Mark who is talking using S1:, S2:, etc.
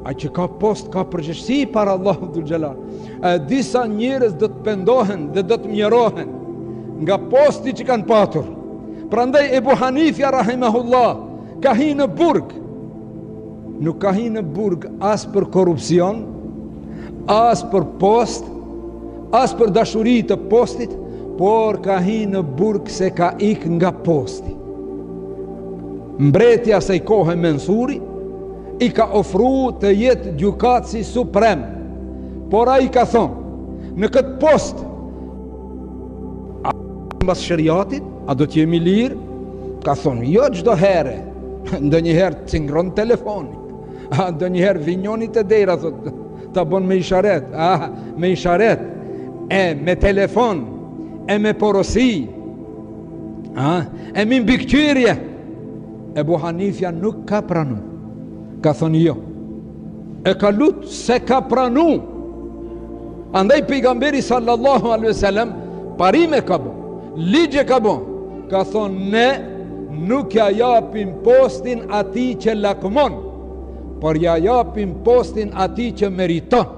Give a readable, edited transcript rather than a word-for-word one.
S1: Ai që ka post ka përgjegjësi para Allahut dhul xhelal. Disa njerëz do të pendohen dhe do të mjerohen nga posti që kanë patur. Prandaj Ebu Hanifja rahimahullah ka hi në burg. Nuk ka hi në burg as për korupcion, as për post, as për dashuri të postit, por ka hi në burg se ka ik nga posti. Mbretja se i kohë Mensuri i ka ofru të jetë gjykatësi suprem, por a i ka thonë, në këtë post a mbas shëriatit, a do t'jemi lirë? Ka thonë, jo çdo herë, ndë njëherë të cingron telefoni, ndë njëherë vinjonit e dera, thot, ta bon me isharet, me isharet, me telefon, me porosi, me mbikëqyrje. Ebu Hanifja nuk ka pranu. Ka thonë jo. E ka lutë se ka pranu. Andaj pejgamberi sallallahu alaihi wasallam parime ka bo, ligje ka bo. Ka thonë ne nuk ja japim postin atij që lakmon, por ja japim postin atij që meriton.